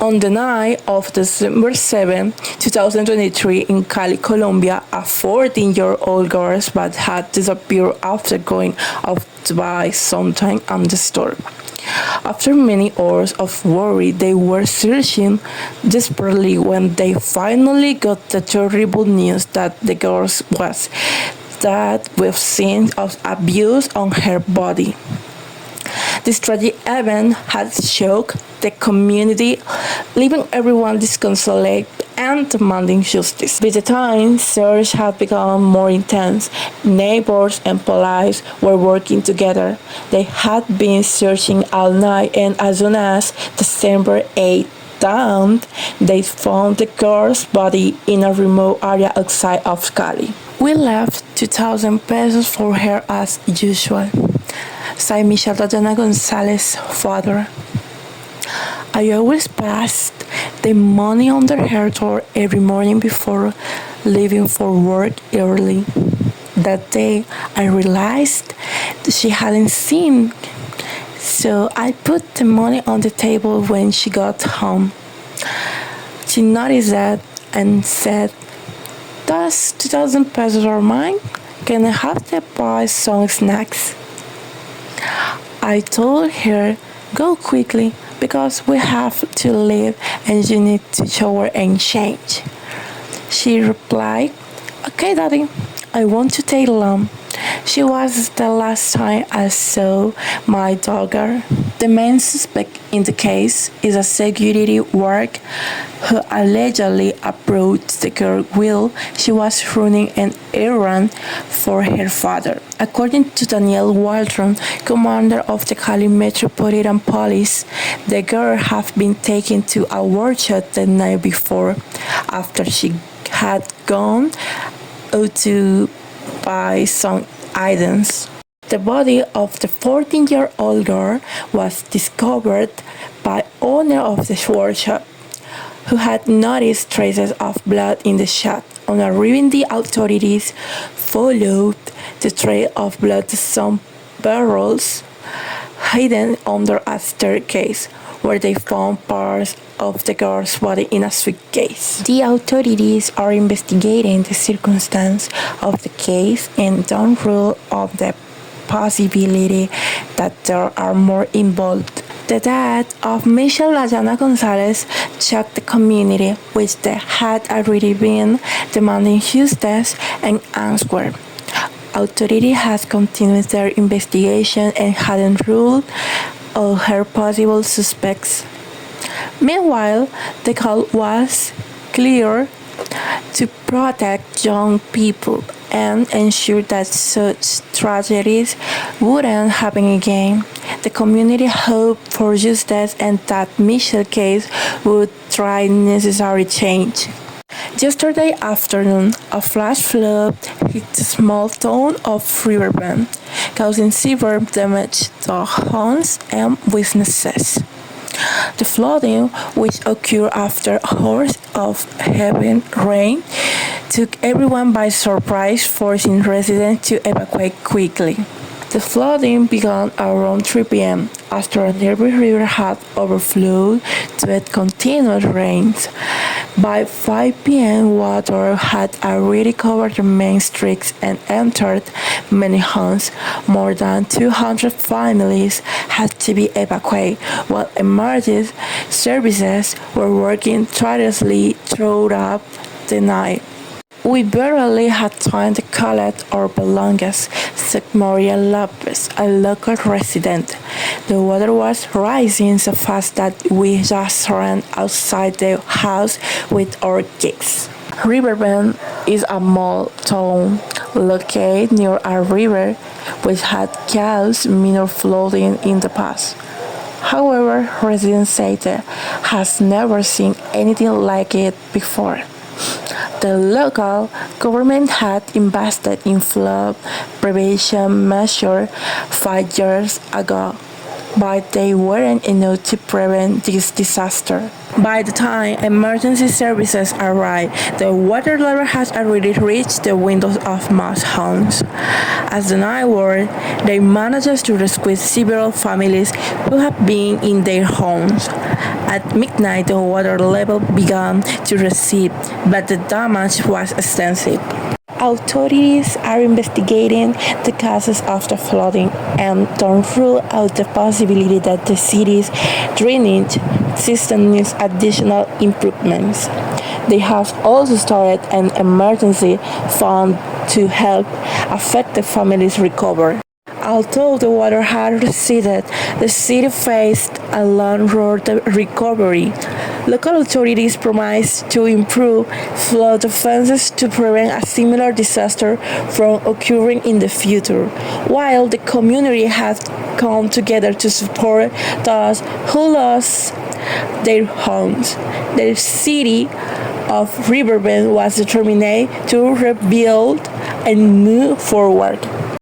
On the night of December 7, 2023, in Cali, Colombia, a 14-year-old girl that had disappeared after going out to buy something in the store. After many hours of worry, they were searching desperately when they finally got the terrible news that the girl was dead with signs of abuse on her body. This tragic event had shocked the community, leaving everyone disconsolate and demanding justice. By the time search had become more intense, neighbors and police were working together. They had been searching all night, and as soon as December 8th dawned, they found the girl's body in a remote area outside of Cali. We left 2,000 pesos for her as usual, said Michelle Dayana Gonzalez's father. I always passed the money under her door every morning before leaving for work early. That day, I realized she hadn't seen, so I put the money on the table when she got home. She noticed that and said, "Those 2,000 pesos are mine? Can I have to buy some snacks?" I told her, "Go quickly, because we have to leave and you need to shower and change." She replied, "Okay, Daddy, I won't take long." She was the last time I saw my daughter. The main suspect in the case is a security worker who allegedly approached the girl while she was running an errand for her father. According to Daniel Waldron, commander of the Cali Metropolitan Police, the girl had been taken to a workshop the night before after she had gone out to buy some items. The body of the 14-year-old girl was discovered by owner of the workshop, who had noticed traces of blood in the shop. On arriving, the authorities followed the trail of blood to some barrels hidden under a staircase, where they found parts of the girl's body in a suitcase. The authorities are investigating the circumstances of the case and don't rule out the possibility that there are more involved. The death of Michelle Dayana Gonzalez shocked the community, which they had already been demanding justice and answer. Authorities have continued their investigation and hadn't ruled out her possible suspects. Meanwhile, the goal was clear: to protect young people and ensure that such tragedies wouldn't happen again. The community hoped for justice and that Michelle's case would drive necessary change. Yesterday afternoon, a flash flood hit the small town of Riverbend, causing severe damage to homes and businesses. The flooding, which occurred after hours of heavy rain, took everyone by surprise, forcing residents to evacuate quickly. The flooding began around 3 p.m. after a nearby river had overflowed due to continued rains. By 5 p.m., water had already covered the main streets and entered many homes. More than 200 families had to be evacuated, while emergency services were working tirelessly throughout the night. "We barely had time to collect our belongings," said Maria Lopez, a local resident. "The water was rising so fast that we just ran outside the house with our kids." Riverbend is a small town located near a river which had caused minor flooding in the past. However, residents say they has never seen anything like it before. The local government had invested in flood prevention measures 5 years ago, but they weren't enough to prevent this disaster. By the time emergency services arrived, the water level had already reached the windows of most homes. As the night wore, they managed to rescue several families who had been in their homes. At midnight, the water level began to recede, but the damage was extensive. Authorities are investigating the causes of the flooding and don't rule out the possibility that the city's drainage system needs additional improvements. They have also started an emergency fund to help affected families recover. Although the water had receded, the city faced a long road to recovery. Local authorities promised to improve flood defenses to prevent a similar disaster from occurring in the future, while the community has come together to support those who lost their homes. The city of Riverbend was determined to rebuild and move forward.